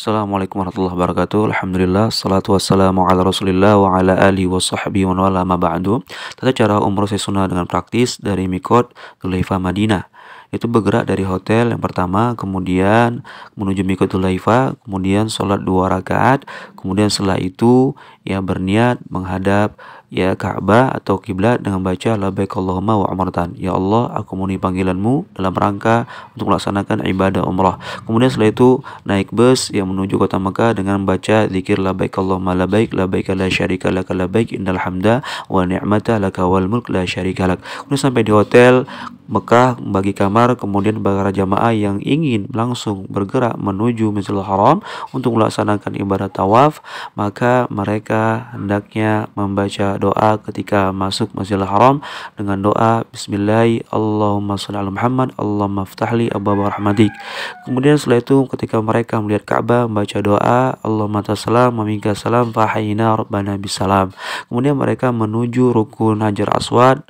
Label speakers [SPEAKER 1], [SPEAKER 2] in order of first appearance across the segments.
[SPEAKER 1] Assalamualaikum warahmatullahi wabarakatuh. Alhamdulillah, salatu wassalamu ala rasulillah wa ala alihi wa sahbihi wa wala ma ba'du. Tata cara umroh sunnah dengan praktis dari Mikot Dzulhaifah Madinah. Itu bergerak dari hotel yang pertama, kemudian menuju Mikot Dzulhaifah, kemudian sholat 2 rakaat, kemudian setelah itu ya berniat menghadap ya Ka'bah atau kiblat dengan baca labbaik Allahumma wa umratan. Ya Allah, aku memenuhi panggilanmu dalam rangka untuk melaksanakan ibadah umrah. Kemudian setelah itu naik bus yang menuju kota Mekah dengan membaca zikir labbaik Allahumma labbaik la syarika laka labbaik innal hamda wa ni'mata laka wal mulk la syarika lak. Kemudian sampai di hotel Mekah bagi kamar, kemudian para jamaah yang ingin langsung bergerak menuju Masjidil Haram untuk melaksanakan ibadah tawaf, maka mereka hendaknya membaca doa ketika masuk Masjidil Haram dengan doa Bismillah Allahumma shalli ala Muhammad Allahumma ftahli abwaaba rahmatik. Kemudian setelah itu ketika mereka melihat Ka'bah membaca doa Allahumma tasalam wa minka salam fa hayyina rabbana bisalam. Kemudian mereka menuju rukun Hajar Aswad.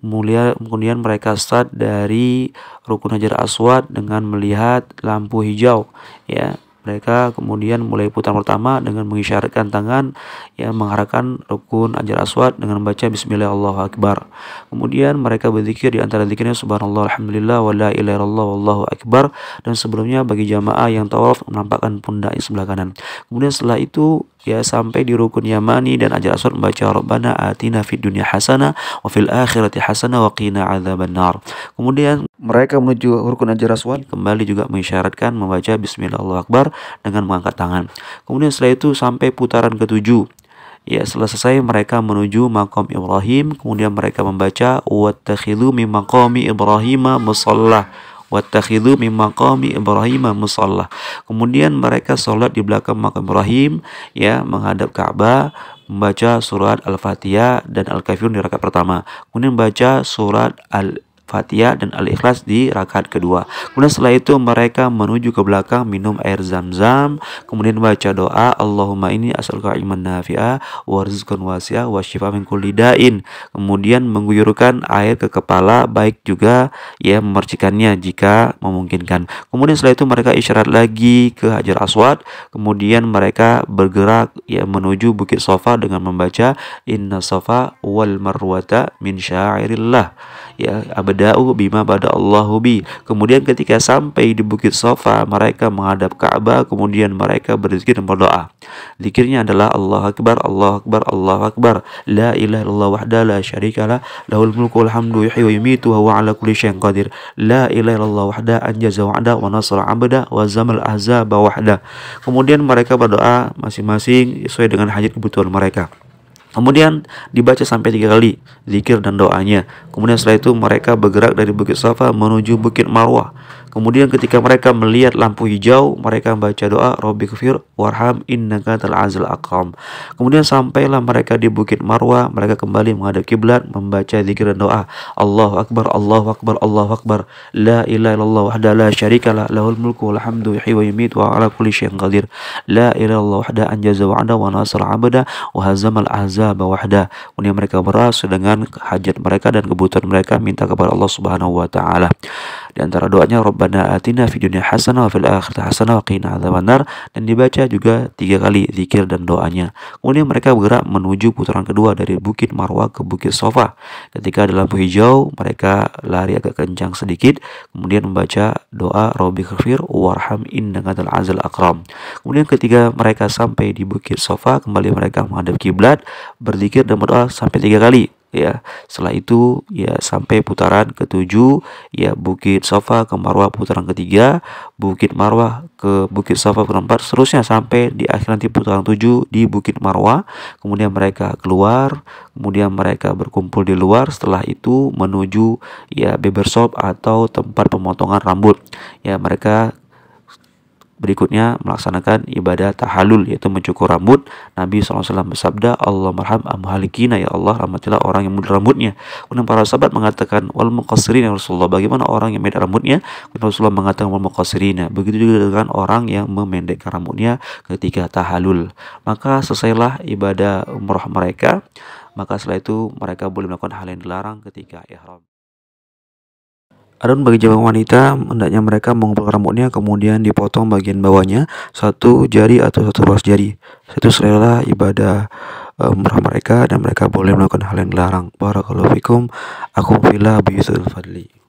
[SPEAKER 1] Kemudian mereka start dari rukun Hajar Aswad dengan melihat lampu hijau ya. Mereka kemudian mulai putaran pertama dengan mengisyaratkan tangan yang mengarahkan rukun Hajar Aswad dengan membaca Bismillah Allahu Akbar. Kemudian mereka berzikir di antara zikirnya Subhanallah Alhamdulillah wa la ilaha illallah wallahu akbar, dan sebelumnya bagi jamaah yang tawaf menampakkan pundak sebelah kanan. Kemudian setelah itu ya sampai di rukun Yamani dan Hajar Aswad membaca Rabbana atina fid dunya hasanah wa fil akhirati hasanah wa qina adzabannar. Kemudian mereka menuju rukun Hajar Aswad kembali juga mengisyaratkan membaca Bismillah Allahu Akbar dengan mengangkat tangan. Kemudian setelah itu sampai putaran ke-7. Ya, setelah selesai mereka menuju maqam Ibrahim, kemudian mereka membaca wattakhidhu min maqami Ibrahim musalla. Wattakhidhu min maqami Ibrahim musalla. Kemudian mereka sholat di belakang maqam Ibrahim ya, menghadap Ka'bah, membaca surat Al-Fatihah dan Al-Kafirun di rakaat pertama. Kemudian membaca surat Al-Fatihah dan Al-Ikhlas di rakaat kedua. Kemudian setelah itu mereka menuju ke belakang minum air zam-zam, kemudian baca doa Allahumma inni as'aluka ilman nafi'a wa rizqan wasi'a wa syifa min kulli da'in. Kemudian mengguyurkan air ke kepala, baik juga ya memercikannya jika memungkinkan. Kemudian setelah itu mereka isyarat lagi ke Hajar Aswad, kemudian mereka bergerak ya menuju Bukit Safa dengan membaca inna safa wal marwata min syairillah ya abda'u bima bada Allahu bi. Kemudian ketika sampai di Bukit Safa mereka menghadap Ka'bah, kemudian mereka berzikir dan berdoa. Zikirnya adalah Allahu Akbar Allahu Akbar Allahu Akbar la ilaha illallah wahdahu la syarikalah lahul mulku wal hamdu yuhyi wa yumiitu wa huwa ala kulli syai'in qadir la ilaha illallah wahdahu anjaza wa'da wa nasara 'abda wa zamal ahzaba wahda. Kemudian mereka berdoa masing-masing sesuai dengan hajat kebutuhan mereka. Kemudian dibaca sampai 3 kali zikir dan doanya. Kemudian setelah itu mereka bergerak dari Bukit Safa menuju Bukit Marwah. Kemudian ketika mereka melihat lampu hijau, mereka membaca doa Rabbighfir warham innaka antal azizul akram. Kemudian sampailah mereka di Bukit Marwah, mereka kembali menghadap kiblat membaca zikir dan doa Allahu Akbar Allahu Akbar Allahu Akbar la ilaha illallah wahdahu la syarikalah lahul mulku wal hamdu yuhyi wa yumiitu wa ala kulli syai'in qadir la ilaha illallah wahdahu anjaza wa'da wa nasara 'abda wa hazamal ahzaba wahda. Kemudian mereka berasal dengan hajat mereka dan kebutuhan mereka, minta kepada Allah Subhanahu wa taala. Di antara doanya Rabbana atina fid dunya hasanah wa fil akhirati hasanah wa qina adzabannar, dan dibaca juga 3 kali zikir dan doanya. Kemudian mereka bergerak menuju putaran kedua dari Bukit Marwah ke Bukit Safa. Ketika ada lampu hijau, mereka lari agak kencang sedikit, kemudian membaca doa Rabbighfir warham innaka antal azizul akram. Kemudian ketika mereka sampai di Bukit Safa, kembali mereka menghadap kiblat, berzikir dan berdoa sampai 3 kali ya. Setelah itu ya sampai putaran ke-7 ya, Bukit Safa ke Marwah putaran ke-3, Bukit Marwah ke Bukit Safa putaran 4, seterusnya sampai di akhir nanti putaran 7 di Bukit Marwah. Kemudian mereka keluar, kemudian mereka berkumpul di luar. Setelah itu menuju ya barbershop atau tempat pemotongan rambut ya. Mereka berikutnya melaksanakan ibadah tahallul, yaitu mencukur rambut. Nabi SAW bersabda, Allah marham amhalikina, ya Allah rahmatilah orang yang memotong rambutnya. Kemudian para sahabat mengatakan, wal muqassirin ya Rasulullah, bagaimana orang yang memendek rambutnya? Kemudian Rasulullah mengatakan wal muqassirina, begitu juga dengan orang yang memendekkan rambutnya ketika tahallul. Maka selesailah ibadah umrah mereka. Maka setelah itu mereka boleh melakukan hal yang dilarang ketika ihram. Adapun bagi jamaah wanita, hendaknya mereka mengumpulkan rambutnya kemudian dipotong bagian bawahnya satu jari atau satu ruas jari. Itu selera ibadah umrah mereka dan mereka boleh melakukan hal yang dilarang. Barakallahu fikum. Aku fillah bi fadli.